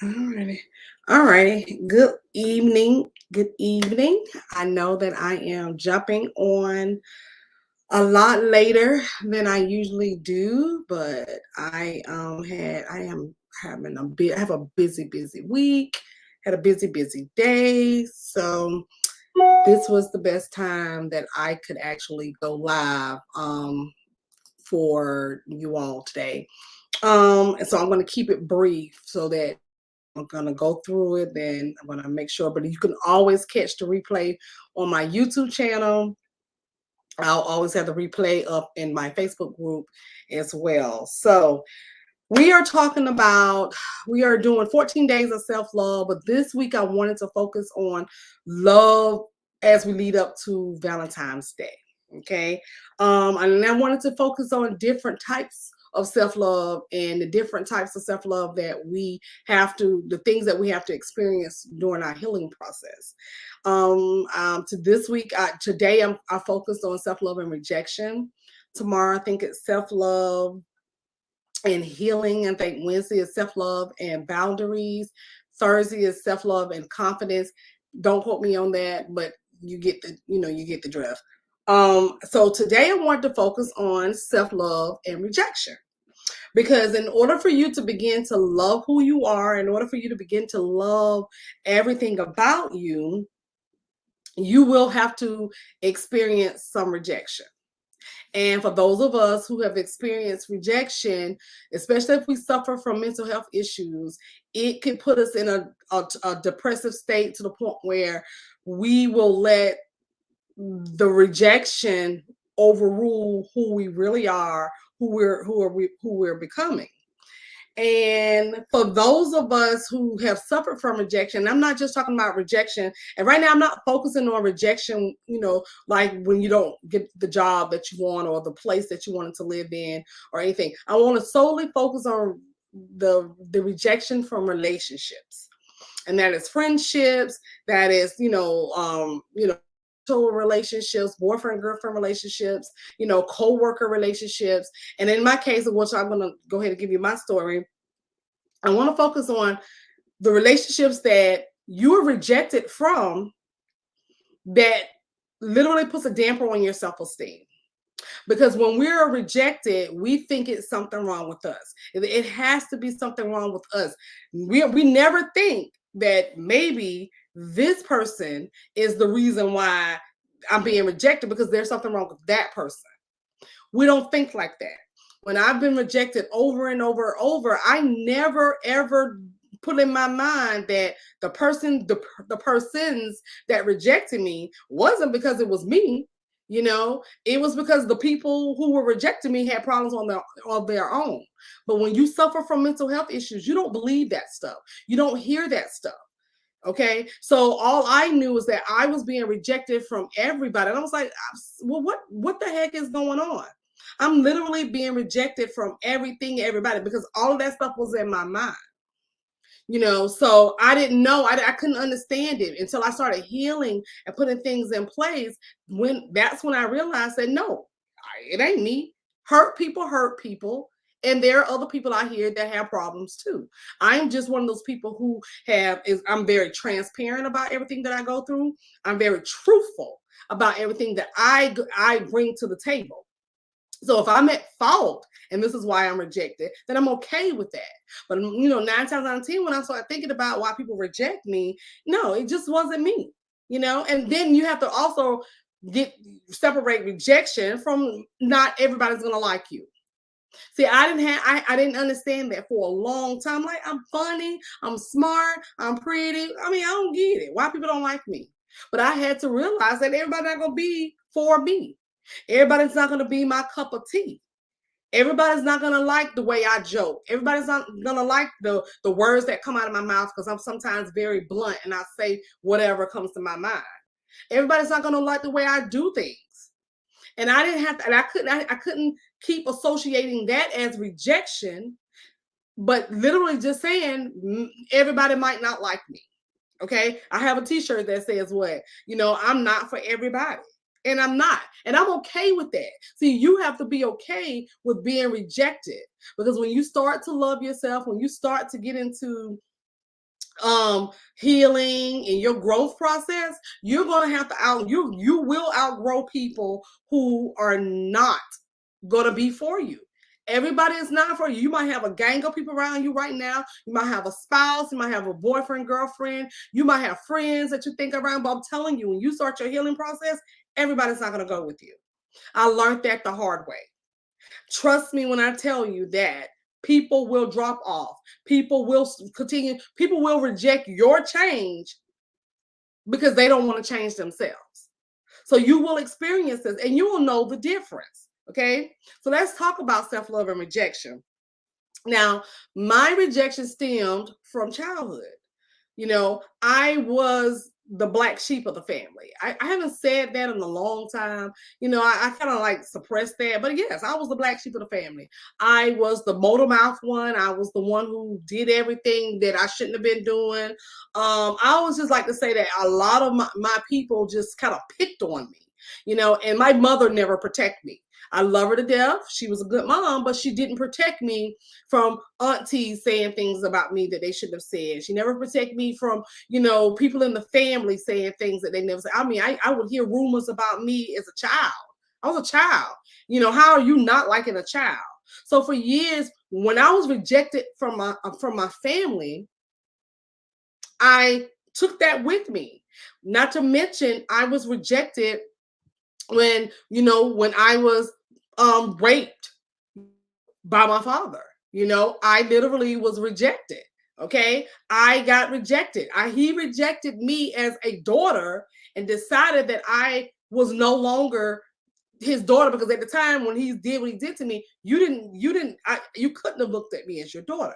Alrighty. Alrighty. Good evening. Good evening. I know that I am jumping on a lot later than I usually do, but I am having a bit I have a busy week, had a busy day. So this was the best time that I could actually go live for you all today. And so I'm gonna keep it brief so that I'm gonna go through it, then I'm gonna make sure. But you can always catch the replay on my YouTube channel. I'll always have the replay up in my Facebook group as well. So we are doing 14 days of self-love, but this week I wanted to focus on love as we lead up to Valentine's Day. Okay. And I wanted to focus on different types of self-love and the different types of self-love that the things that we have to experience during our healing process. To this week, today I focused on self-love and rejection. Tomorrow, I think it's self-love and healing. I think Wednesday is self-love and boundaries. Thursday is self-love and confidence. Don't quote me on that, but you get the drift. So today I want to focus on self-love and rejection. Because in order for you to begin to love who you are, in order for you to begin to love everything about you, you will have to experience some rejection. And for those of us who have experienced rejection, especially if we suffer from mental health issues, it can put us in a depressive state to the point where we will let the rejection overrule who we really are, who we're becoming. And for those of us who have suffered from rejection, I'm not just talking about rejection. And right now, I'm not focusing on rejection, like when you don't get the job that you want or the place that you wanted to live in or anything. I want to solely focus on the rejection from relationships. And that is friendships, that is, relationships, boyfriend, girlfriend relationships, co-worker relationships. And in my case, of which I'm going to go ahead and give you my story, I want to focus on the relationships that you were rejected from that literally puts a damper on your self-esteem. Because when we're rejected, we think it's something wrong with us. It has to be something wrong with us. We never think that maybe this person is the reason why I'm being rejected because there's something wrong with that person. We don't think like that. When I've been rejected over and over and over, I never ever put in my mind that the persons that rejected me wasn't because it was me. It was because the people who were rejecting me had problems on their own. But when you suffer from mental health issues, you don't believe that stuff. You don't hear that stuff. Okay, so all I knew was that I was being rejected from everybody, and I was like, well, what the heck is going on? I'm literally being rejected from everything, everybody, because all of that stuff was in my mind. So I didn't know, I couldn't understand it until I started healing and putting things in place. That's when I realized that no, it ain't me. Hurt people. And there are other people out here that have problems too. I'm just one of those people who I'm very transparent about everything that I go through. I'm very truthful about everything that I bring to the table. So if I'm at fault and this is why I'm rejected, then I'm okay with that. But 9 times out of 10, when I start thinking about why people reject me, no, it just wasn't me. And then you have to also separate rejection from not everybody's gonna like you. See, I didn't understand that for a long time. Like, I'm funny, I'm smart, I'm pretty. I mean, I don't get it. Why people don't like me? But I had to realize that everybody's not gonna be for me. Everybody's not gonna be my cup of tea. Everybody's not gonna like the way I joke. Everybody's not gonna like the words that come out of my mouth because I'm sometimes very blunt and I say whatever comes to my mind. Everybody's not gonna like the way I do things. And I didn't have to, and I couldn't keep associating that as rejection, but literally just saying everybody might not like me. Okay. I have a t-shirt that says what? I'm not for everybody. And I'm not. And I'm okay with that. See, you have to be okay with being rejected because when you start to love yourself, when you start to get into healing in your growth process, you're going to have to you will outgrow people who are not going to be for you. Everybody is not for you. You might have a gang of people around you right now. You might have a spouse. You might have a boyfriend, girlfriend. You might have friends that you think around. But I'm telling you, when you start your healing process, everybody's not going to go with you. I learned that the hard way. Trust me when I tell you that people will drop off. People will continue. People will reject your change because they don't want to change themselves. So you will experience this and you will know the difference. Okay. So let's talk about self-love and rejection. Now, my rejection stemmed from childhood. You know, I was the black sheep of the family. I haven't said that in a long time. You know, I kind of like suppressed that. But yes, I was the black sheep of the family. I was the motor mouth one. I was the one who did everything that I shouldn't have been doing. I always just like to say that a lot of my people just kind of picked on me, you know, and my mother never protected me. I love her to death. She was a good mom, but she didn't protect me from aunties saying things about me that they shouldn't have said. She never protected me from, you know, people in the family saying things that they never said. I mean, I would hear rumors about me as a child. I was a child. You know, how are you not liking a child? So for years, when I was rejected from my family, I took that with me. Not to mention, I was rejected when, you know, when I was raped by my father. You know, I literally was rejected. Okay. I got rejected. He rejected me as a daughter and decided that I was no longer his daughter, because at the time when he did what he did to me, you couldn't have looked at me as your daughter.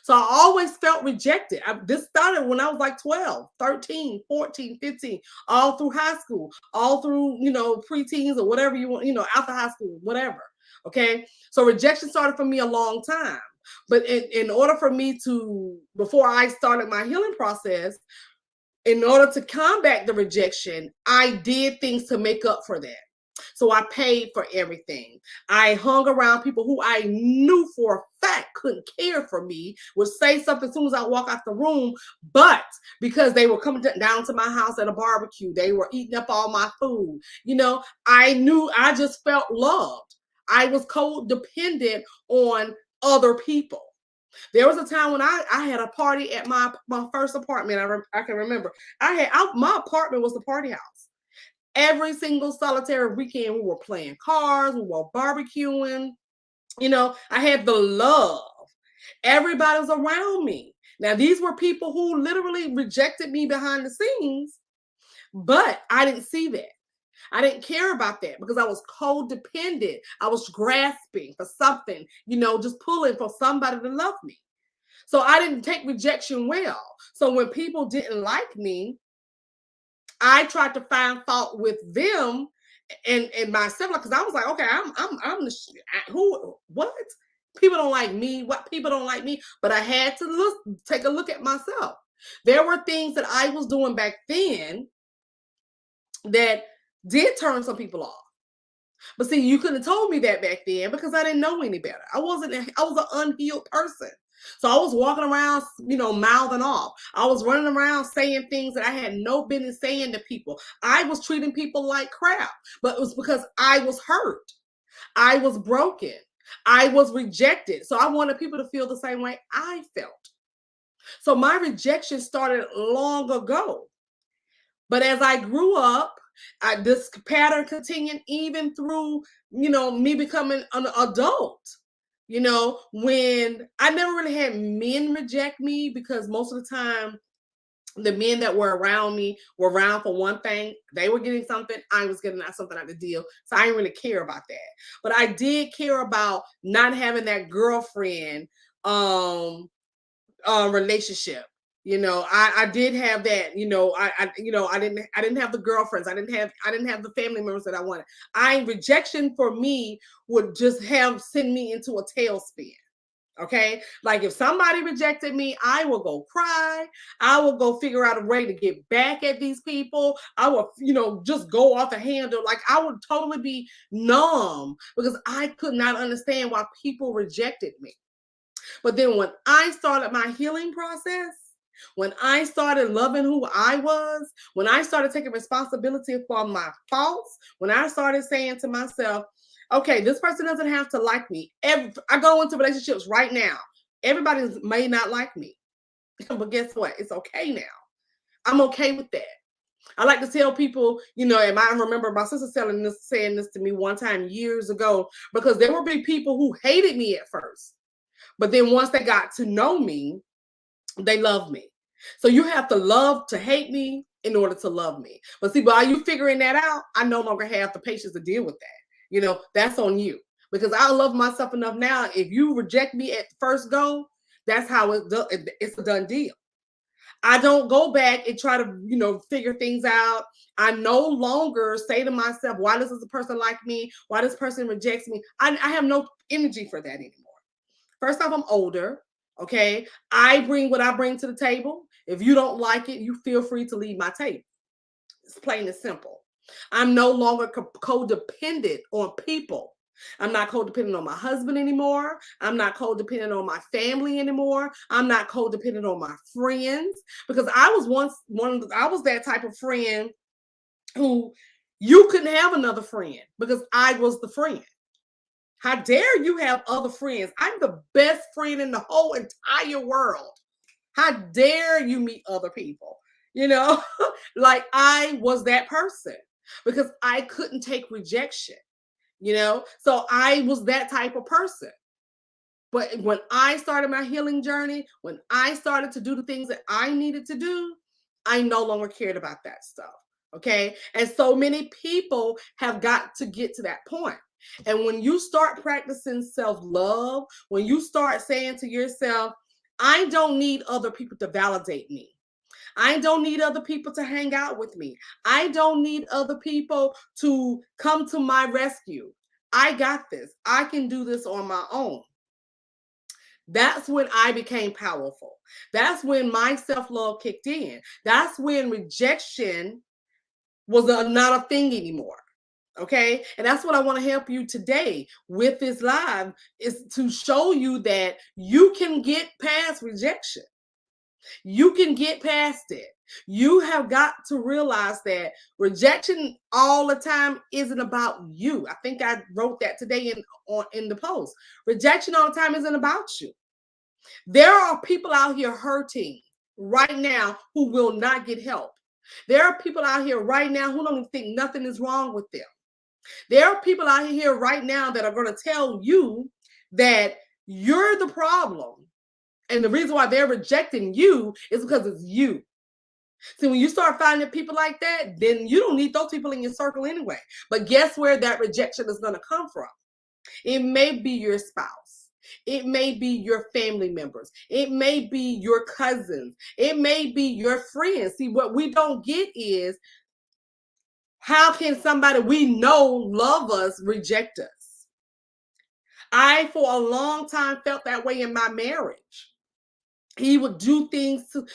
So I always felt rejected. This started when I was like 12, 13, 14, 15, all through high school, all through, you know, preteens or whatever you want, you know, after high school, whatever. Okay. So rejection started for me a long time. But in order for me to, before I started my healing process, in order to combat the rejection, I did things to make up for that. So I paid for everything. I hung around people who I knew for a fact couldn't care for me, would say something as soon as I walk out the room, but because they were coming down to my house at a barbecue, they were eating up all my food. You know, I knew I just felt loved. I was codependent on other people. There was a time when I had a party at my first apartment. I can remember. My apartment was the party house. Every single solitary weekend, we were playing cards, we were barbecuing. You know, I had the love. Everybody was around me. Now, these were people who literally rejected me behind the scenes, but I didn't see that. I didn't care about that because I was codependent. I was grasping for something, you know, just pulling for somebody to love me. So I didn't take rejection well. So when people didn't like me, I tried to find fault with them and myself, because I was like, okay, I'm the who what people don't like me, what people don't like me, but I had to take a look at myself. There were things that I was doing back then that did turn some people off. But see, you couldn't have told me that back then because I didn't know any better. I was an unhealed person. So I was walking around, you know, mouthing off. I was running around saying things that I had no business saying to people. I was treating people like crap, but it was because I was hurt. I was broken. I was rejected. So I wanted people to feel the same way I felt. So my rejection started long ago. But as I grew up, this pattern continued even through, you know, me becoming an adult. You know, when I never really had men reject me, because most of the time the men that were around me were around for one thing. They were getting something. I was getting something out of the deal. So I didn't really care about that. But I did care about not having that girlfriend relationship. You know, I did have that. You know, I didn't have the girlfriends. I didn't have the family members that I wanted. Rejection for me would just send me into a tailspin. Okay. Like if somebody rejected me, I will go cry. I will go figure out a way to get back at these people. I will, you know, just go off the handle. Like I would totally be numb because I could not understand why people rejected me. But then when I started my healing process, When I started loving who I was, when I started taking responsibility for my faults, when I started saying to myself, okay, this person doesn't have to like me. I go into relationships right now. Everybody may not like me, but guess what? It's okay now. I'm okay with that. I like to tell people, and I remember my sister saying this to me one time years ago, because there will be people who hated me at first, but then once they got to know me, they love me. So you have to love to hate me in order to love me. But see, while you figuring that out, I no longer have the patience to deal with that. That's on you, because I love myself enough now. If you reject me at first go, that's how it's a done deal. I don't go back and try to, figure things out. I no longer say to myself, why does this person like me? Why this person rejects me? I have no energy for that anymore. First off, I'm older. Okay. I bring what I bring to the table. If you don't like it, you feel free to leave my table. It's plain and simple. I'm no longer codependent on people. I'm not codependent on my husband anymore. I'm not codependent on my family anymore. I'm not codependent on my friends, because I was once I was that type of friend who you couldn't have another friend because I was the friend. How dare you have other friends? I'm the best friend in the whole entire world. How dare you meet other people? Like I was that person because I couldn't take rejection. So I was that type of person. But when I started my healing journey, when I started to do the things that I needed to do, I no longer cared about that stuff. Okay. And so many people have got to get to that point. And when you start practicing self-love, when you start saying to yourself, I don't need other people to validate me. I don't need other people to hang out with me. I don't need other people to come to my rescue. I got this. I can do this on my own. That's when I became powerful. That's when my self-love kicked in. That's when rejection was not a thing anymore. Okay. And that's what I want to help you today with this live, is to show you that you can get past rejection. You can get past it. You have got to realize that rejection all the time isn't about you. I think I wrote that today in the post. Rejection all the time isn't about you. There are people out here hurting right now who will not get help. There are people out here right now who don't even think nothing is wrong with them. There are people out here right now that are going to tell you that you're the problem. And the reason why they're rejecting you is because it's you. See, when you start finding people like that, then you don't need those people in your circle anyway. But guess where that rejection is going to come from? It may be your spouse. It may be your family members. It may be your cousins. It may be your friends. See, what we don't get is, how can somebody we know love us reject us? I, for a long time, felt that way in my marriage. He would do things to,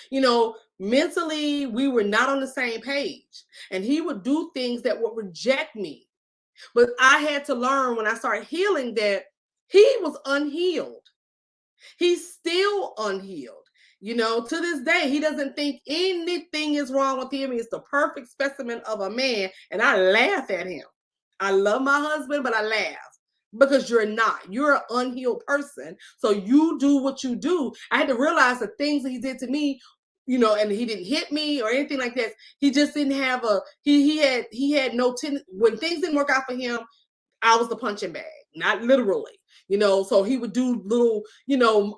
mentally, we were not on the same page. And he would do things that would reject me. But I had to learn when I started healing that he was unhealed. He's still unhealed. To this day, he doesn't think anything is wrong with him. He's the perfect specimen of a man. And I laugh at him. I love my husband, but I laugh. Because you're not. You're an unhealed person. So you do what you do. I had to realize the things that he did to me, and he didn't hit me or anything like that. He just didn't have he had no when things didn't work out for him, I was the punching bag, not literally. So he would do little,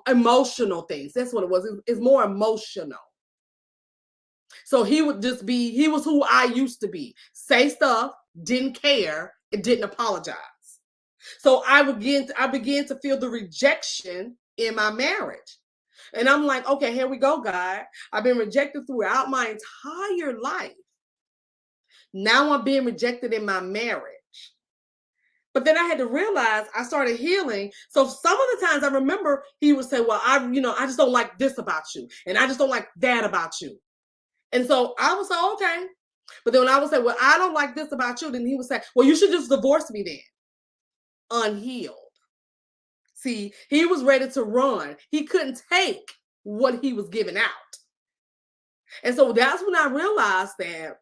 emotional things. That's what it was. It's more emotional. So he would he was who I used to be. Say stuff, didn't care, and didn't apologize. So I began to feel the rejection in my marriage. And I'm like, okay, here we go, God. I've been rejected throughout my entire life. Now I'm being rejected in my marriage. But then I had to realize I started healing. So some of the times I remember he would say, well, I just don't like this about you. And I just don't like that about you. And so I would say, okay. But then when I would say, well, I don't like this about you, then he would say, well, you should just divorce me then. Unhealed. See, he was ready to run. He couldn't take what he was giving out. And so that's when I realized that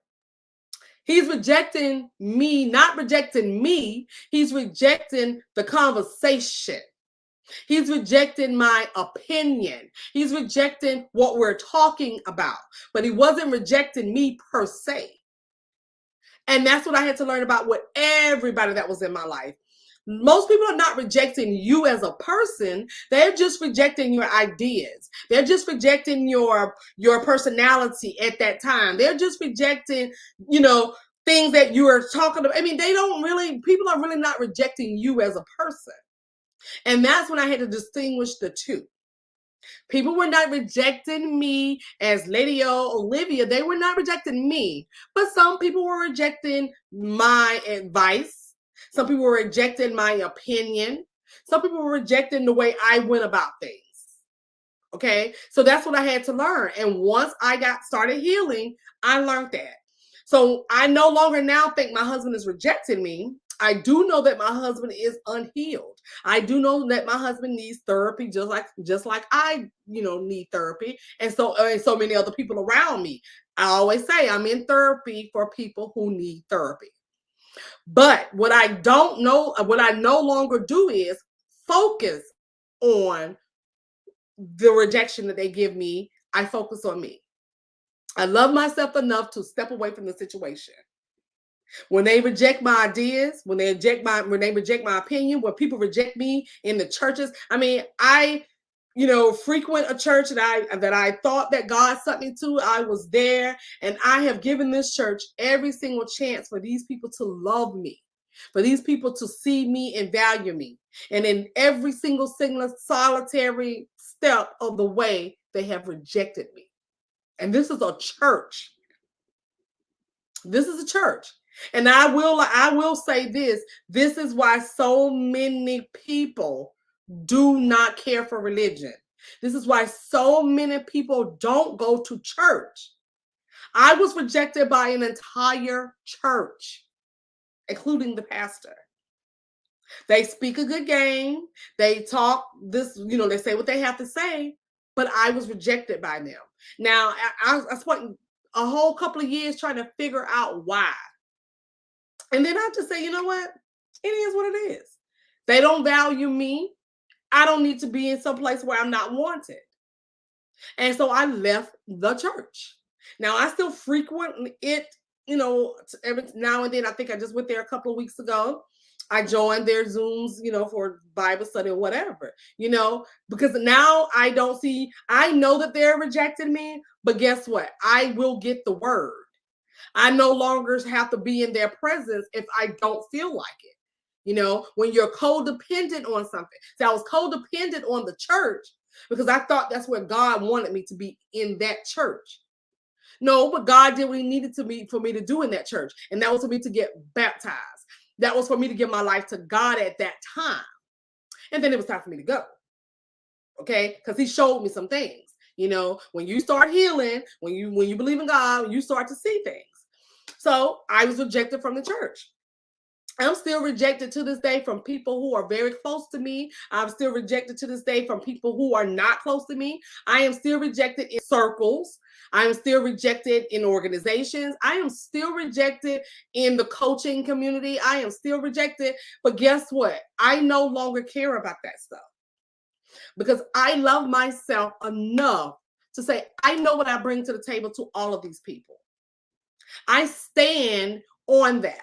he's rejecting me, not rejecting me. He's rejecting the conversation. He's rejecting my opinion. He's rejecting what we're talking about. But he wasn't rejecting me per se. And that's what I had to learn about with everybody that was in my life. Most people are not rejecting you as a person. They're just rejecting your ideas. They're just rejecting your personality at that time. They're just rejecting, things that you are talking about. I mean, people are really not rejecting you as a person. And that's when I had to distinguish the two. People were not rejecting me as Lady Olivia. They were not rejecting me. But some people were rejecting my advice. Some people were rejecting my opinion. Some people were rejecting the way I went about things. Okay? So that's what I had to learn. And once I started healing, I learned that. So I no longer now think my husband is rejecting me. I do know that my husband is unhealed. I do know that my husband needs therapy, just like I, need therapy, and so many other people around me. I always say I'm in therapy for people who need therapy. But what I no longer do is focus on the rejection that they give me. I focus on me. I love myself enough to step away from the situation. When they reject my ideas, when they reject my opinion, when people reject me in the churches, I mean, I frequent a church that I thought that God sent me to. I was there, and I have given this church every single chance for these people to love me, for these people to see me and value me. And in every single solitary step of the way, they have rejected me. And this is a church. This is a church. And I will say this. This is why so many people do not care for religion. This is why so many people don't go to church. I was rejected by an entire church, including the pastor. They speak a good game. They talk they say what they have to say, but I was rejected by them. Now, I spent a whole couple of years trying to figure out why. And then I just say, you know what? It is what it is. They don't value me. I don't need to be in some place where I'm not wanted. And so I left the church. Now I still frequent it, every now and then. I think I just went there a couple of weeks ago. I joined their Zooms, for Bible study or whatever, because now I know that they're rejecting me, but guess what? I will get the word. I no longer have to be in their presence if I don't feel like it. When you're codependent on something. So I was codependent on the church because I thought that's where God wanted me to be, in that church. No, but God did what he needed for me to do in that church. And that was for me to get baptized. That was for me to give my life to God at that time. And then it was time for me to go. Okay? Because he showed me some things. When you start healing, when you believe in God, you start to see things. So I was rejected from the church. I'm still rejected to this day from people who are very close to me. I'm still rejected to this day from people who are not close to me. I am still rejected in circles. I am still rejected in organizations. I am still rejected in the coaching community. I am still rejected. But guess what? I no longer care about that stuff because I love myself enough to say, I know what I bring to the table to all of these people. I stand on that.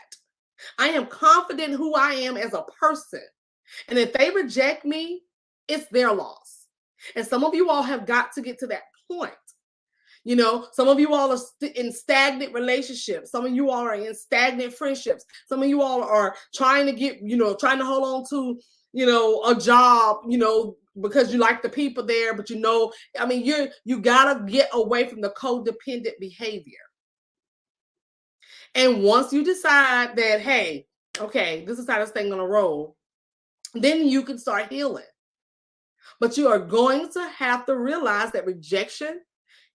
I am confident who I am as a person. And if they reject me, it's their loss. And some of you all have got to get to that point. Some of you all are in stagnant relationships. Some of you all are in stagnant friendships. Some of you all are trying to trying to hold on to, a job, because you like the people there, but you gotta get away from the codependent behavior. And once you decide that, hey, okay, this is how this thing gonna roll, then you can start healing. But you are going to have to realize that rejection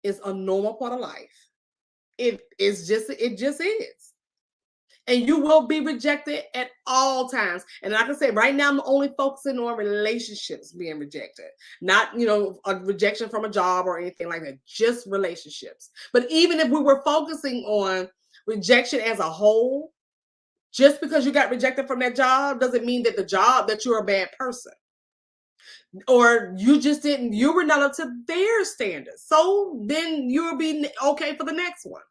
is a normal part of life. It just is. And you will be rejected at all times. And like I said, right now I'm only focusing on relationships being rejected, not, a rejection from a job or anything like that, just relationships. But even if we were focusing on rejection as a whole, just because you got rejected from that job doesn't mean that you're a bad person. Or you were not up to their standards. So then you'll be okay for the next one.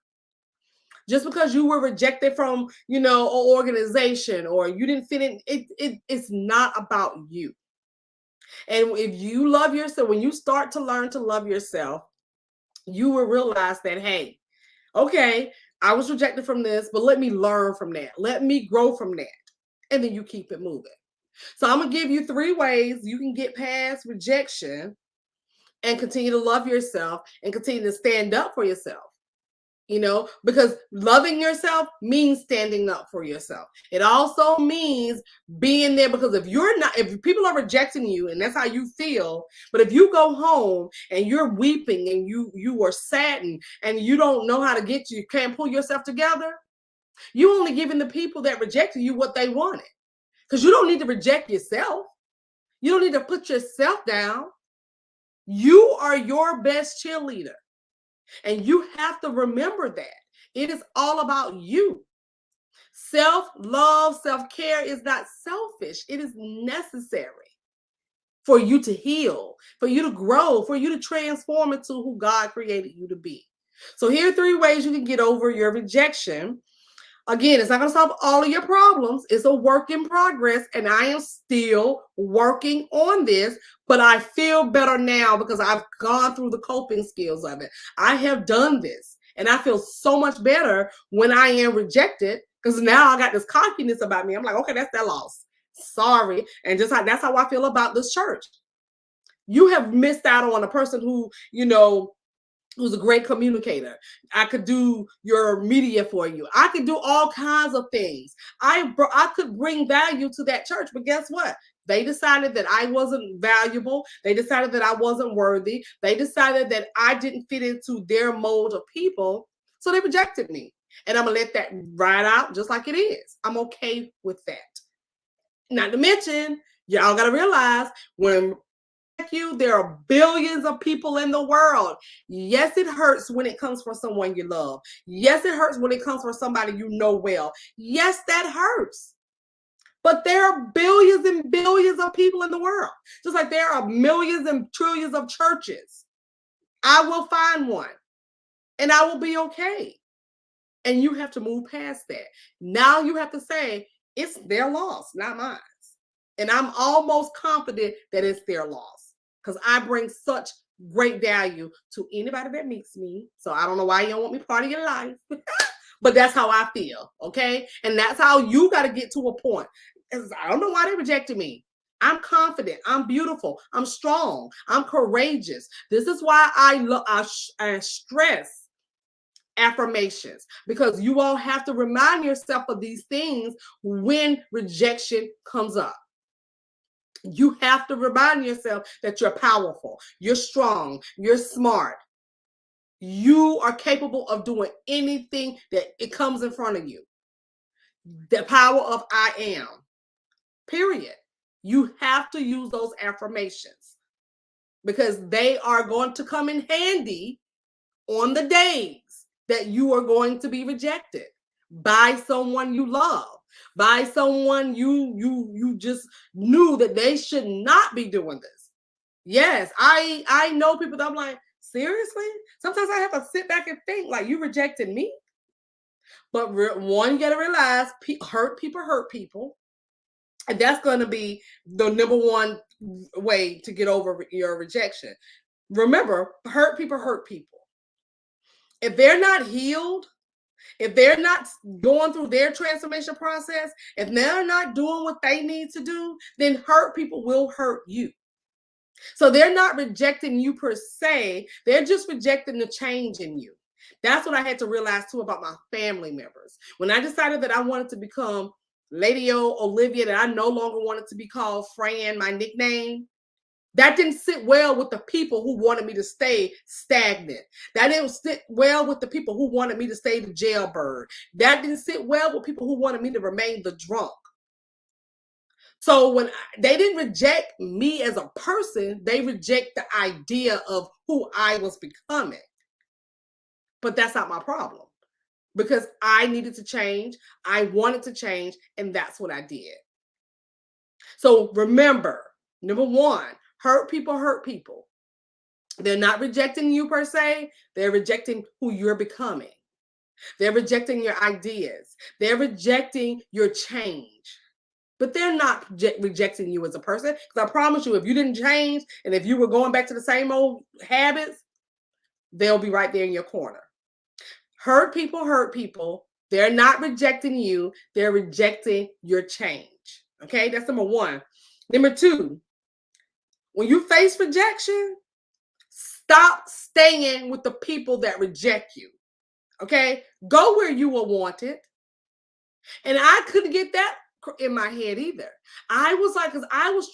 Just because you were rejected from, an organization or you didn't fit in, it's not about you. And if you love yourself, when you start to learn to love yourself, you will realize that, hey, okay, I was rejected from this, but let me learn from that. Let me grow from that. And then you keep it moving. So I'm going to give you 3 ways you can get past rejection and continue to love yourself and continue to stand up for yourself. Because loving yourself means standing up for yourself. It also means being there, because if people are rejecting you and that's how you feel, but if you go home and you're weeping and you are saddened and you don't know how to you can't pull yourself together, you only giving the people that rejected you what they wanted. Because you don't need to reject yourself. You don't need to put yourself down. You are your best cheerleader. And you have to remember that. It is all about you. Self-love, self-care is not selfish. It is necessary for you to heal, for you to grow, for you to transform into who God created you to be. So here are 3 ways you can get over your rejection. Again, it's not going to solve all of your problems. It's a work in progress, and I am still working on this, but I feel better now because I've gone through the coping skills of it. I have done this, and I feel so much better when I am rejected, because now I got this cockiness about me. I'm like, okay, that's their loss. Sorry. And that's how I feel about this church. You have missed out on a person who's a great communicator. I could do your media for you. I could do all kinds of things. I could bring value to that church, but guess what? They decided that I wasn't valuable. They decided that I wasn't worthy. They decided that I didn't fit into their mold of people. So they rejected me. And I'm going to let that ride out just like it is. I'm okay with that. Not to mention, y'all got to realize when there are billions of people in the world. Yes, it hurts when it comes from someone you love. Yes, it hurts when it comes from somebody you know well. Yes, that hurts. But there are billions and billions of people in the world. Just like there are millions and trillions of churches. I will find one and I will be okay. And you have to move past that. Now you have to say, it's their loss, not mine. And I'm almost confident that it's their loss, because I bring such great value to anybody that meets me. So I don't know why you don't want me part of your life, but that's how I feel, okay? And that's how you got to get to a point. I don't know why they rejected me. I'm confident. I'm beautiful. I'm strong. I'm courageous. This is why I stress affirmations, because you all have to remind yourself of these things when rejection comes up. You have to remind yourself that you're powerful, you're strong, you're smart. You are capable of doing anything that it comes in front of you. The power of I am, period. You have to use those affirmations because they are going to come in handy on the days that you are going to be rejected by someone you love, by someone you just knew that they should not be doing this. Yes, I know people that I'm like, seriously? Sometimes I have to sit back and think, like, you rejected me? But one, you got to realize hurt people. And that's going to be the number one way to get over your rejection. Remember, hurt people. If they're not healed, if they're not going through their transformation process, if they're not doing what they need to do, then hurt people will hurt you. So they're not rejecting you per se. They're just rejecting the change in you. That's what I had to realize too about my family members. When I decided that I wanted to become Lady O Olivia, that I no longer wanted to be called Fran, my nickname, That didn't sit well with the people who wanted me to stay stagnant. That didn't sit well with the people who wanted me to stay the jailbird. That didn't sit well with people who wanted me to remain the drunk. So when they didn't reject me as a person, they reject the idea of who I was becoming. But that's not my problem, because I needed to change. I wanted to change, and that's what I did. So remember, number one, hurt people hurt people. They're not rejecting you per se. They're rejecting who you're becoming. They're rejecting your ideas. They're rejecting your change. But they're not rejecting you as a person. Because I promise you, if you didn't change and if you were going back to the same old habits, they'll be right there in your corner. Hurt people hurt people. They're not rejecting you. They're rejecting your change. Okay, that's number one. Number two, when you face rejection, stop staying with the people that reject you. Okay, go where you are wanted. And I couldn't get that in my head either. I was like, because I was,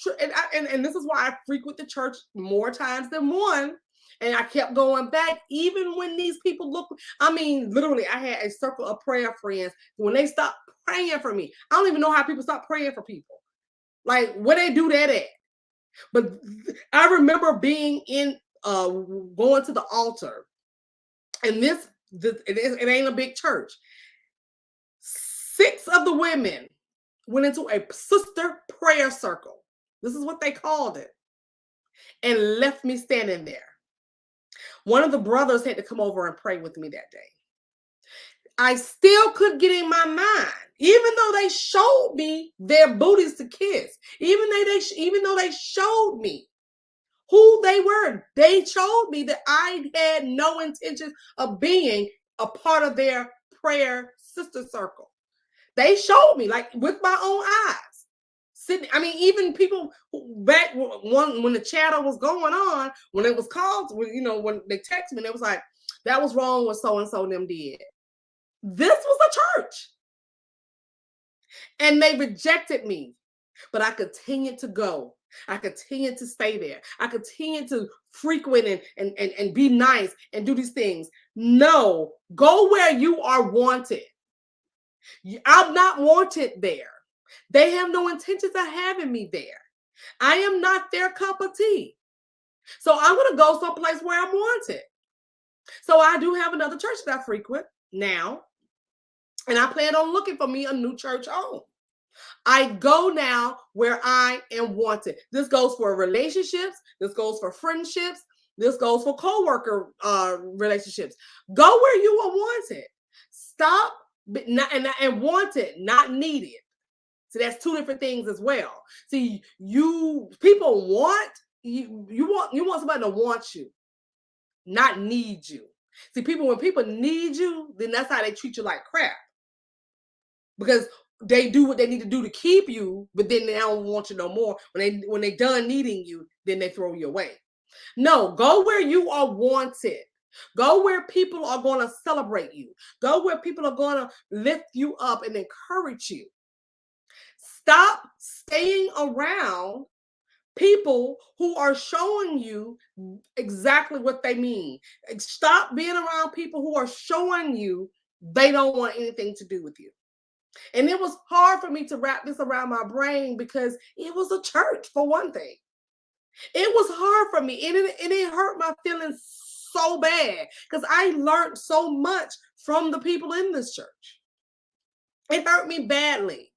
and this is why I frequent the church more times than one. And I kept going back, even when these people look. I mean, literally, I had a circle of prayer friends. When they stopped praying for me, I don't even know how people stop praying for people. Like, where they do that at? But I remember being in, going to the altar, and it ain't a big church. 6 of the women went into a sister prayer circle. This is what they called it, and left me standing there. One of the brothers had to come over and pray with me that day. I still couldn't get in my mind, even though they showed me their booties to kiss, even though they showed me who they were. They showed me that I had no intention of being a part of their prayer sister circle. They showed me, like, with my own eyes. Sitting, I mean, even people back when the chatter was going on, when it was called, when they texted me, it was like, that was wrong what so and so them did. This was a church, and they rejected me, but I continued to go. I continued to stay there. I continued to frequent and be nice and do these things. No, go where you are wanted. I'm not wanted there. They have no intentions of having me there. I am not their cup of tea. So I'm going to go someplace where I'm wanted. So I do have another church that I frequent now, and I plan on looking for me a new church home. I go now where I am wanted. This goes for relationships. This goes for friendships. This goes for co-worker relationships. Go where you are wanted. Stop and wanted, not needed. So that's 2 different things as well. See, people want you want somebody to want you, not need you. See, when people need you, then that's how they treat you like crap. Because they do what they need to do to keep you, but then they don't want you no more. When they done needing you, then they throw you away. No, go where you are wanted. Go where people are going to celebrate you. Go where people are going to lift you up and encourage you. Stop staying around people who are showing you exactly what they mean. Stop being around people who are showing you they don't want anything to do with you. And it was hard for me to wrap this around my brain, because it was a church, for one thing. It was hard for me, and it hurt my feelings so bad, because I learned so much from the people in this church. It hurt me badly.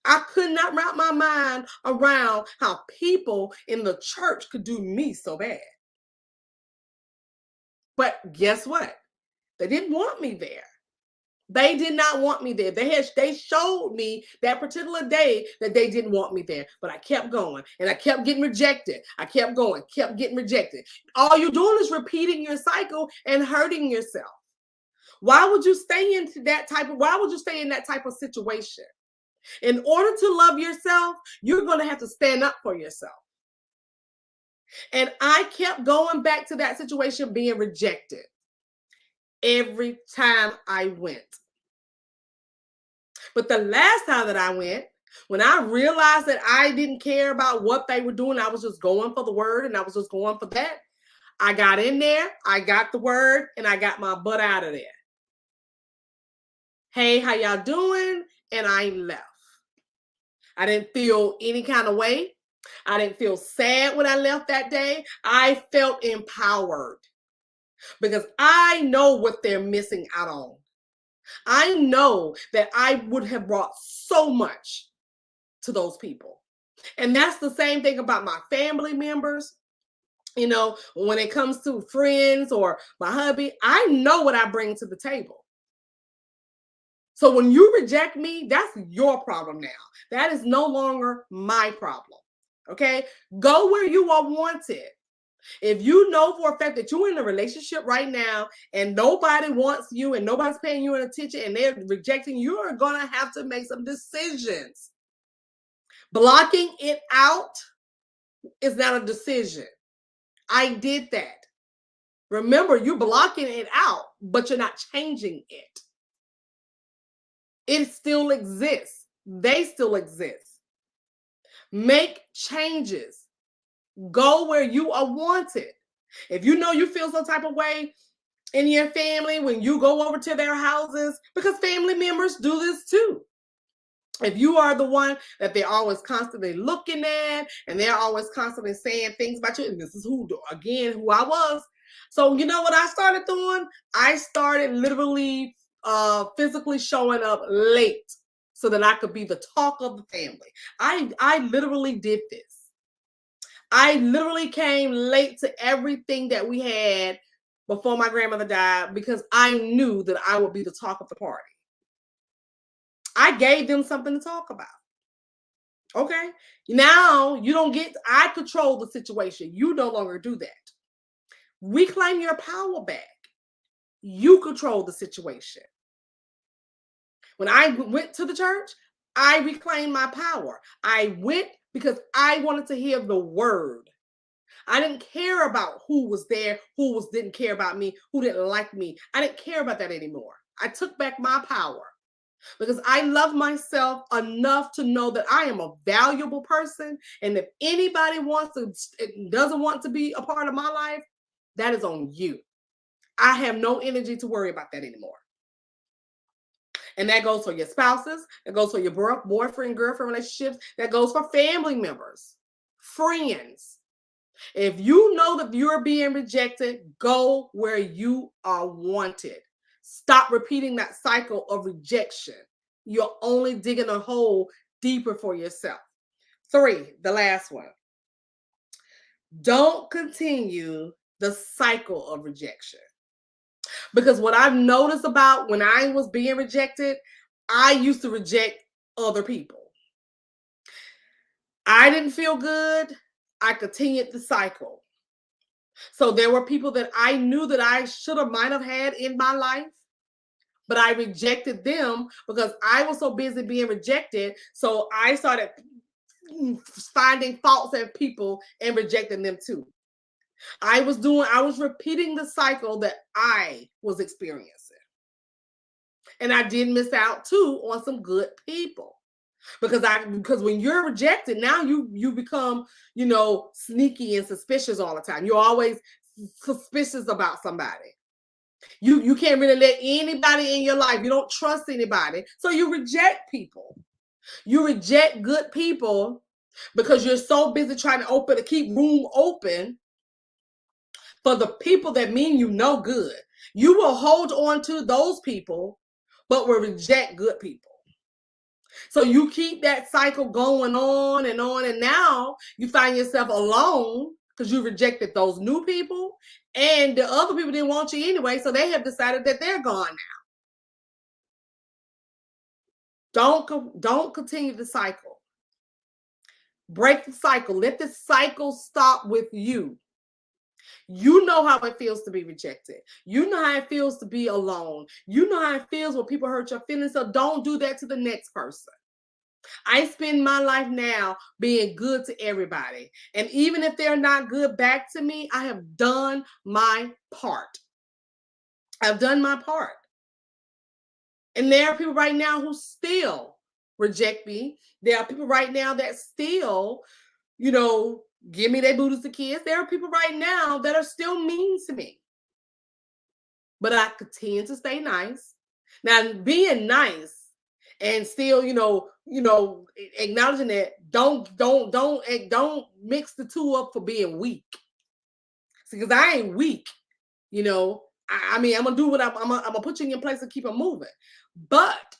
I could not wrap my mind around how people in the church could do me so bad. But guess what? They didn't want me there. They did not want me there. They showed me that particular day that they didn't want me there. But I kept going, and I kept getting rejected. I kept going, kept getting rejected. All you're doing is repeating your cycle and hurting yourself. Why would you stay in that type of situation? In order to love yourself, you're going to have to stand up for yourself. And I kept going back to that situation, being rejected every time I went. But the last time that I went, When I realized that I didn't care about what they were doing, I was just going for the word and I was just going for that. I got in there, I got the word, and I got my butt out of there. Hey, how y'all doing? And I left. I didn't feel any kind of way. I didn't feel sad when I left that day. I felt empowered because I know what they're missing out on. I know that I would have brought so much to those people. And that's the same thing about my family members. You know, when it comes to friends or my hubby, I know what I bring to the table. So when you reject me, that's your problem now. That is no longer my problem. Okay? Go where you are wanted. If you know for a fact that you're in a relationship right now and nobody wants you and nobody's paying you any attention and they're rejecting you, you're going to have to make some decisions. Blocking it out is not a decision. I did that. Remember, you're blocking it out, but you're not changing it. It still exists. They still exist. Make changes. Go where you are wanted. If you know you feel some type of way in your family when you go over to their houses, because family members do this too. If you are the one that they're always constantly looking at and they're always constantly saying things about you, and this is who I was. So you know what I started doing? I started literally physically showing up late so that I could be the talk of the family. I literally did this. I literally came late to everything that we had before my grandmother died because I knew that I would be the talk of the party. I gave them something to talk about. Okay. Now you don't get, I control the situation. You no longer do that. Reclaim your power back. You control the situation. When I went to the church, I reclaimed my power. I went because I wanted to hear the word. I didn't care about who was there, didn't care about me, who didn't like me. I didn't care about that anymore. I took back my power because I love myself enough to know that I am a valuable person. And if anybody doesn't want to be a part of my life, that is on you. I have no energy to worry about that anymore. And that goes for your spouses. That goes for your boyfriend, girlfriend relationships. That goes for family members, friends. If you know that you're being rejected, go where you are wanted. Stop repeating that cycle of rejection. You're only digging a hole deeper for yourself. 3, the last one. Don't continue the cycle of rejection. Because what I've noticed about when I was being rejected, I used to reject other people. I didn't feel good. I continued the cycle. So there were people that I knew that I might have had in my life, but I rejected them because I was so busy being rejected. So I started finding faults in people and rejecting them too. I was repeating the cycle that I was experiencing. And I did miss out too on some good people. Because when you're rejected, now you become, sneaky and suspicious all the time. You're always suspicious about somebody. You can't really let anybody in your life. You don't trust anybody. So you reject people. You reject good people because you're so busy trying to keep room open for the people that mean you no good. You will hold on to those people, but will reject good people. So you keep that cycle going on, and now you find yourself alone because you rejected those new people, and the other people didn't want you anyway, so they have decided that they're gone now. Don't continue the cycle. Break the cycle. Let the cycle stop with you. You know how it feels to be rejected. You know how it feels to be alone. You know how it feels when people hurt your feelings, so don't do that to the next person. I spend my life now being good to everybody. And even if they're not good back to me, I have done my part. I've done my part. And there are people right now who still reject me. There are people right now that still, you know, give me their booties to kids. There are people right now that are still mean to me. But I continue to stay nice. Now, being nice and still, acknowledging that don't mix the two up for being weak. Because I ain't weak, you know. I mean, I'm gonna do what I'm gonna put you in place and keep it moving. But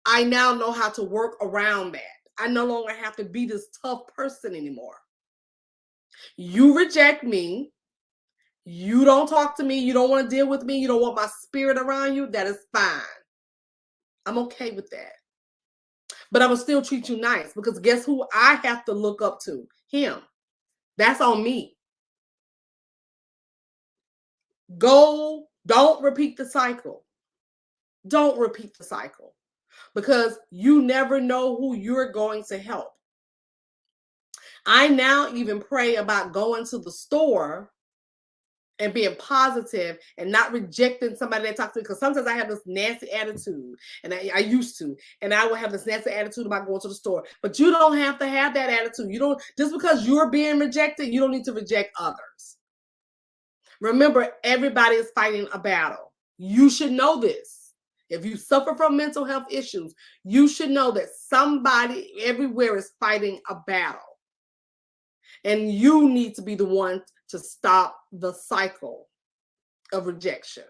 I now know how to work around that. I no longer have to be this tough person anymore. You reject me. You don't talk to me. You don't want to deal with me. You don't want my spirit around you. That is fine. I'm okay with that. But I will still treat you nice because guess who I have to look up to? Him. That's on me. Don't repeat the cycle. Don't repeat the cycle because you never know who you're going to help. I now even pray about going to the store and being positive and not rejecting somebody that talks to me. Because sometimes I have this nasty attitude, and I used to, and I would have this nasty attitude about going to the store. But you don't have to have that attitude. You don't, just because you're being rejected, you don't need to reject others. Remember, everybody is fighting a battle. You should know this. If you suffer from mental health issues, you should know that somebody everywhere is fighting a battle. And you need to be the one to stop the cycle of rejection.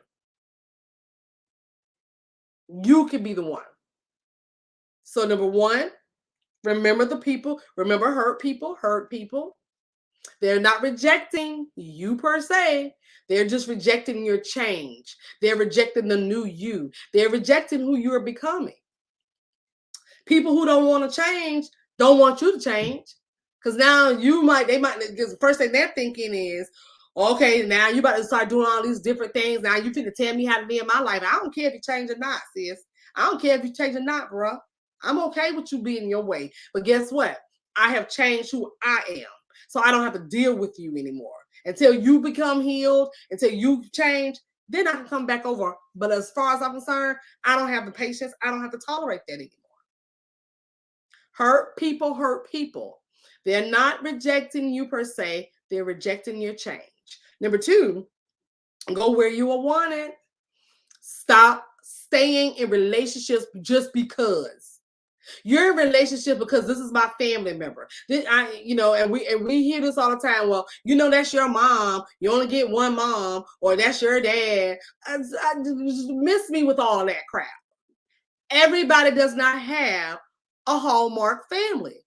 You can be the one. So number one, remember the people. Remember hurt people, hurt people. They're not rejecting you per se. They're just rejecting your change. They're rejecting the new you. They're rejecting who you are becoming. People who don't want to change don't want you to change. Because now the first thing they're thinking is, okay, now you about to start doing all these different things. Now you finna tell me how to live my life. I don't care if you change or not, sis. I don't care if you change or not, bro. I'm okay with you being your way. But guess what? I have changed who I am. So I don't have to deal with you anymore. Until you become healed, until you change, then I can come back over. But as far as I'm concerned, I don't have the patience. I don't have to tolerate that anymore. Hurt people hurt people. They're not rejecting you per se. They're rejecting your change. Number two, go where you are wanted. Stop staying in relationships just because. You're in relationship because this is my family member. And we hear this all the time. Well, that's your mom. You only get one mom, or that's your dad. Miss me with all that crap. Everybody does not have a Hallmark family.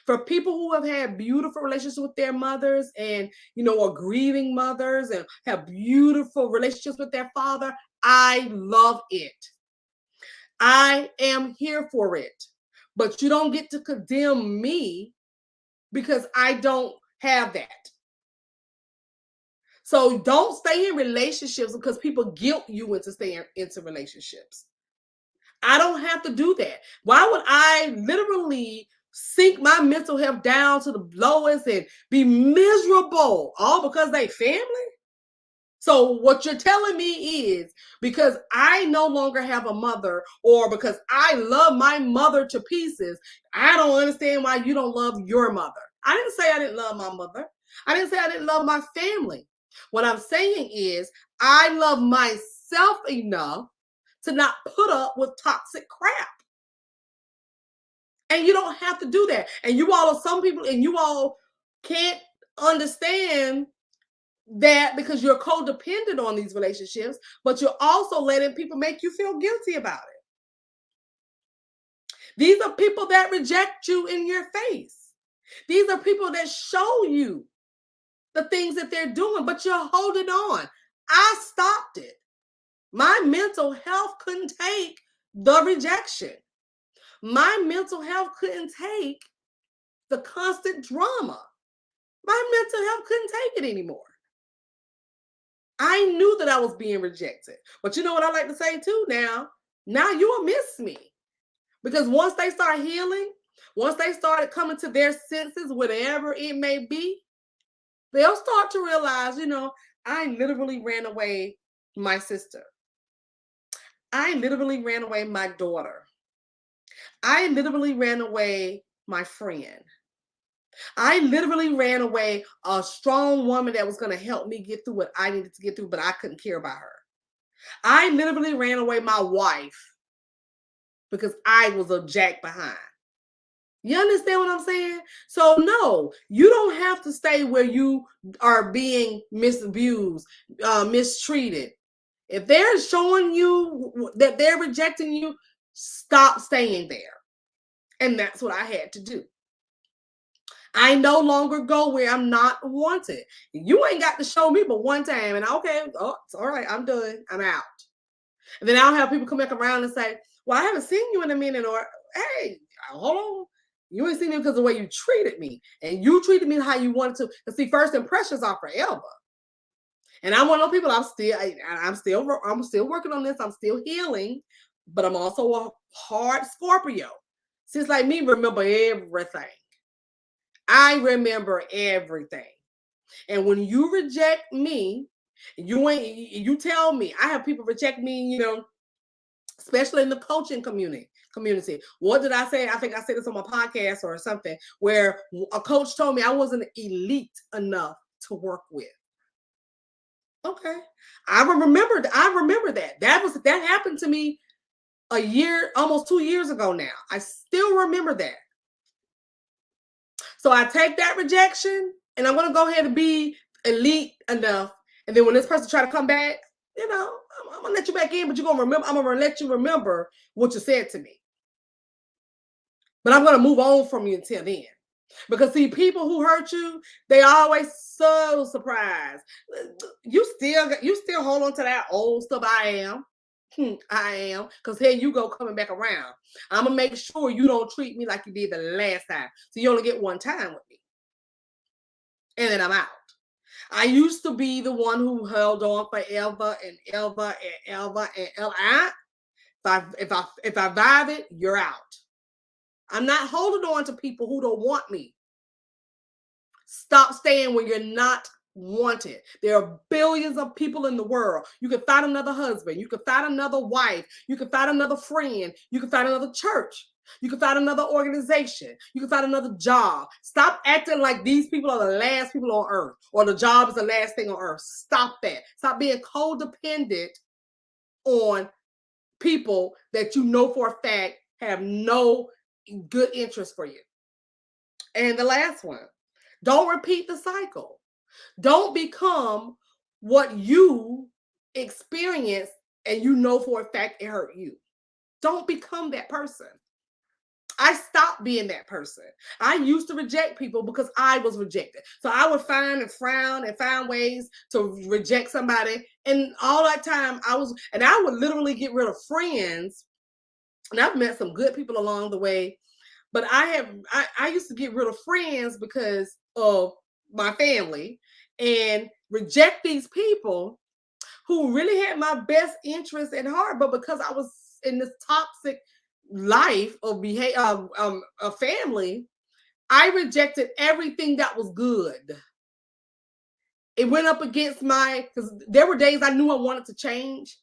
For people who have had beautiful relationships with their mothers and, are grieving mothers and have beautiful relationships with their father, I love it. I am here for it. But you don't get to condemn me because I don't have that. So don't stay in relationships because people guilt you into staying into relationships. I don't have to do that. Why would I literally sink my mental health down to the lowest and be miserable all because they family? So what you're telling me is because I no longer have a mother, or because I love my mother to pieces, I don't understand why you don't love your mother. I didn't say I didn't love my mother. I didn't say I didn't love my family. What I'm saying is I love myself enough to not put up with toxic crap. And you don't have to do that. And you all are some people, and you all can't understand that because you're codependent on these relationships, but you're also letting people make you feel guilty about it. These are people that reject you in your face. These are people that show you the things that they're doing, but you're holding on. I stopped it. My mental health couldn't take the rejection. My mental health couldn't take the constant drama. My mental health couldn't take it anymore. I knew that I was being rejected. But you know what I like to say too now? Now you will miss me. Because once they start healing, once they started coming to their senses, whatever it may be, they'll start to realize, I literally ran away my sister. I literally ran away my daughter. I literally ran away my friend. I literally ran away a strong woman that was going to help me get through what I needed to get through, but I couldn't care about her. I literally ran away my wife because I was a jack behind. You understand what I'm saying? So no, you don't have to stay where you are being misused, mistreated. If they're showing you that they're rejecting you, stop staying there. And that's what I had to do. I no longer go where I'm not wanted. You ain't got to show me but one time, and okay, oh, it's all right, I'm done, I'm out. And then I'll have people come back around and say, well, I haven't seen you in a minute, or hey, hold on. You ain't seen me because of the way you treated me. And you treated me how you wanted to. Because see, first impressions are forever. And I'm one of those people, I'm still working on this. I'm still healing, but I'm also a hard Scorpio. Since like me, remember everything. I remember everything. And when you reject me, you tell me, I have people reject me, especially in the coaching community. What did I say? I think I said this on my podcast or something, where a coach told me I wasn't elite enough to work with. Okay. I remember that. That happened to me a year, almost 2 years ago now. I still remember that. So I take that rejection and I'm gonna go ahead and be elite enough. And then when this person try to come back, I'm gonna let you back in, but I'm gonna let you remember what you said to me. But I'm gonna move on from you until then. Because see, people who hurt you, they always so surprised. You still hold on to that old stuff. I am. Because here you go coming back around. I'm gonna make sure you don't treat me like you did the last time. So you only get one time with me. And then I'm out. I used to be the one who held on forever and ever and ever and ever. If I vibe it, you're out. I'm not holding on to people who don't want me. Stop staying when you're not wanted. There are billions of people in the world. You can find another husband. You can find another wife. You can find another friend. You can find another church. You can find another organization. You can find another job. Stop acting like these people are the last people on earth or the job is the last thing on earth. Stop that. Stop being codependent on people that you know for a fact have no good interest for you. And the last one, don't repeat the cycle. Don't become what you experience and you know for a fact it hurt you. Don't become that person. I stopped being that person. I used to reject people because I was rejected. So I would find and frown and find ways to reject somebody. And all that time I would literally get rid of friends. And I've met some good people along the way. But I used to get rid of friends because of my family and reject these people who really had my best interest at heart. But because I was in this toxic life of a family, I rejected everything that was good. It went up against because there were days I knew I wanted to change.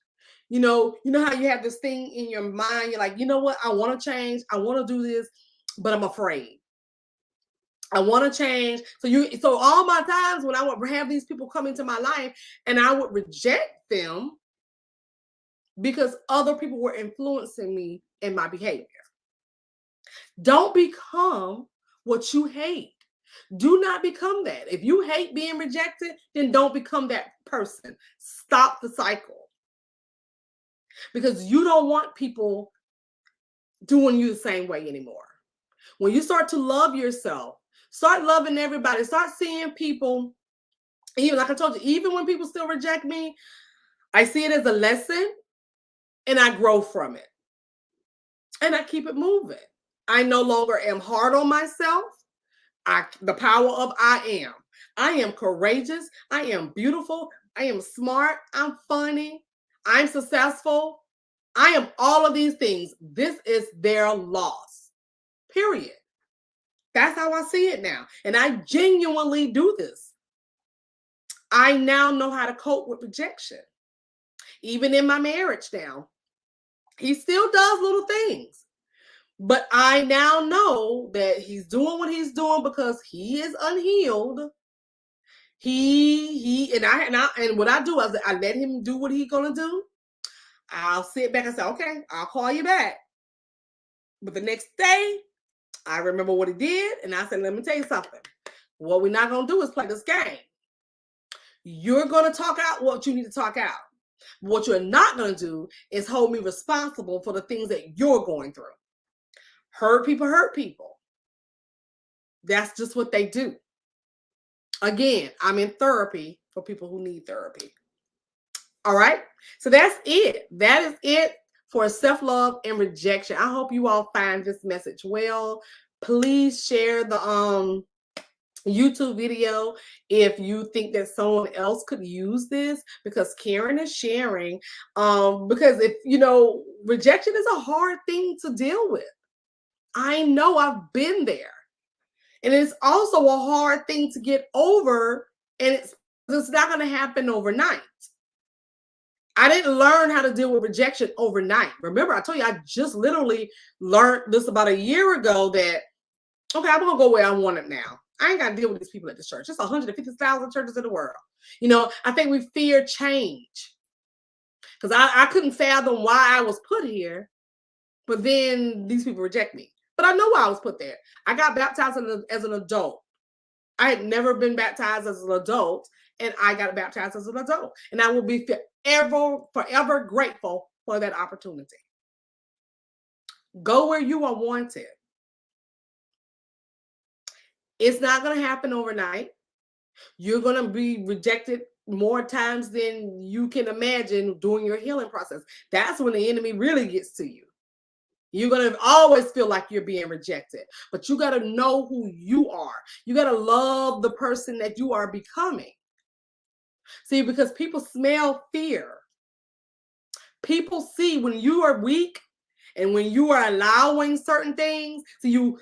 You know how you have this thing in your mind. You're like, you know what? I want to change. I want to do this, but I'm afraid. I want to change. So all my times when I would have these people come into my life and I would reject them because other people were influencing me in my behavior. Don't become what you hate. Do not become that. If you hate being rejected, then don't become that person. Stop the cycle. Because you don't want people doing you the same way anymore. When you start to love yourself, start loving everybody, start seeing people, even like I told you, even when people still reject me, I see it as a lesson and I grow from it. And I keep it moving. I no longer am hard on myself. The power of I am. I am courageous. I am beautiful. I am smart. I'm funny. I'm successful. I am all of these things. This is their loss. Period. That's how I see it now. And I genuinely do this. I now know how to cope with rejection. Even in my marriage now, he still does little things. But I now know that he's doing what he's doing because he is unhealed. And what I do is I let him do what he's gonna do. I'll sit back and say, okay, I'll call you back. But the next day, I remember what he did, and I said, let me tell you something. What we're not gonna do is play this game. You're gonna talk out what you need to talk out. What you're not gonna do is hold me responsible for the things that you're going through. Hurt people. That's just what they do. Again, I'm in therapy for people who need therapy. All right. So that's it. That is it for self-love and rejection. I hope you all find this message well. Please share the YouTube video if you think that someone else could use this, because Karen is sharing. Because if rejection is a hard thing to deal with. I know, I've been there. And it's also a hard thing to get over, and it's not going to happen overnight. I didn't learn how to deal with rejection overnight. Remember, I told you I just literally learned this about a year ago that, okay, I'm going to go where I want it now. I ain't got to deal with these people at this church. There's 150,000 churches in the world. I think we fear change because I couldn't fathom why I was put here, but then these people reject me. But I know why I was put there. I got baptized as an adult. I had never been baptized as an adult, and I got baptized as an adult. And I will be forever grateful for that opportunity. Go where you are wanted. It's not going to happen overnight. You're going to be rejected more times than you can imagine during your healing process. That's when the enemy really gets to you. You're going to always feel like you're being rejected, but you got to know who you are. You got to love the person that you are becoming. See, because people smell fear. People see when you are weak and when you are allowing certain things. So you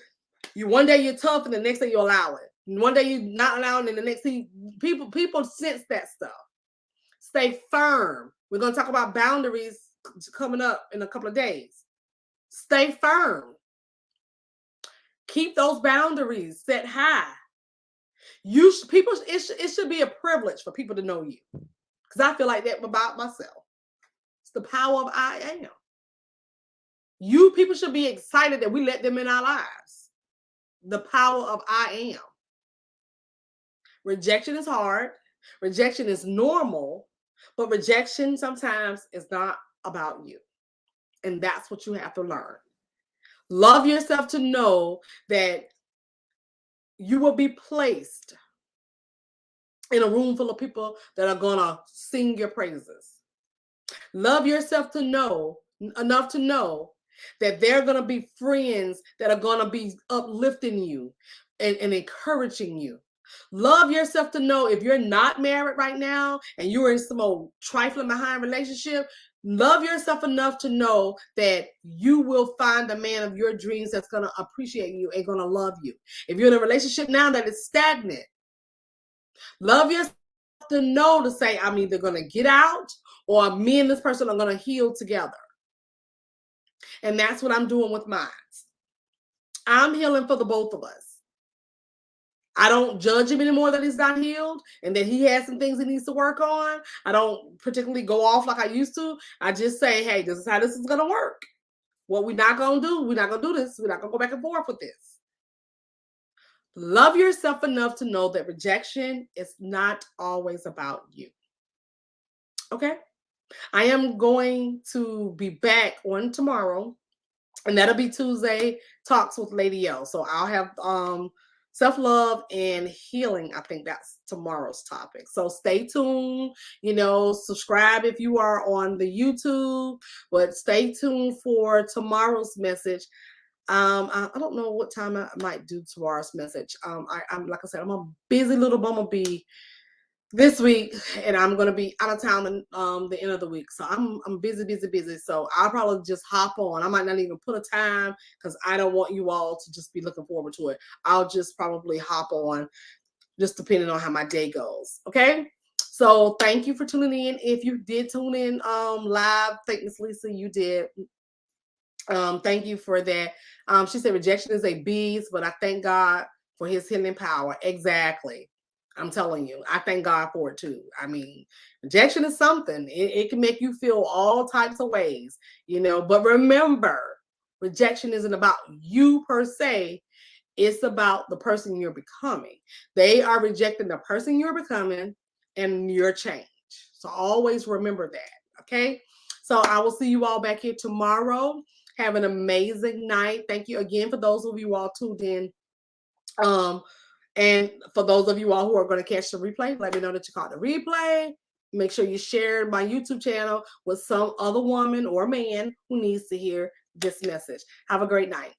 one day you're tough and the next day you allow it. And one day you're not allowing, and the next thing people sense that stuff. Stay firm. We're going to talk about boundaries coming up in a couple of days. Stay firm. Keep those boundaries set high. It should be a privilege for people to know you, because I feel like that about myself. It's the power of I am. You people should be excited that we let them in our lives. The power of I am. Rejection is hard. Rejection is normal, but rejection sometimes is not about you. And that's what you have to learn. Love yourself to know that you will be placed in a room full of people that are going to sing your praises. Love yourself to know enough to know that they're going to be friends that are going to be uplifting you and encouraging you. Love yourself to know if you're not married right now and you're in some old trifling behind relationship, love yourself enough to know that you will find the man of your dreams that's going to appreciate you and going to love you. If you're in a relationship now that is stagnant, love yourself to know to say, I'm either going to get out or me and this person are going to heal together. And that's what I'm doing with mine. I'm healing for the both of us. I don't judge him anymore that he's not healed and that he has some things he needs to work on. I don't particularly go off like I used to. I just say, hey, this is how this is going to work. What we're not going to do, we're not going to do this. We're not going to go back and forth with this. Love yourself enough to know that rejection is not always about you. Okay? I am going to be back on tomorrow, and that'll be Tuesday Talks with Lady L. So I'll have self-love and healing. I think that's tomorrow's topic. So stay tuned, subscribe if you are on the YouTube, but stay tuned for tomorrow's message. I don't know what time I might do tomorrow's message. I'm like I said, I'm a busy little bumblebee this week, and I'm gonna be out of town the end of the week. So I'm busy. So I'll probably just hop on. I might not even put a time because I don't want you all to just be looking forward to it. I'll just probably hop on, just depending on how my day goes. Okay. So thank you for tuning in. If you did tune in live, thank Miss Lisa, you did. Thank you for that. She said rejection is a beast, but I thank God for his healing power. Exactly. I'm telling you, I thank God for it too. I mean, rejection is something. It can make you feel all types of ways, you know. But remember, rejection isn't about you per se. It's about the person you're becoming. They are rejecting the person you're becoming and your change. So always remember that. Okay. So I will see you all back here tomorrow. Have an amazing night. Thank you again for those of you all tuned in. And for those of you all who are going to catch the replay, let me know that you caught the replay. Make sure you share my YouTube channel with some other woman or man who needs to hear this message. Have a great night.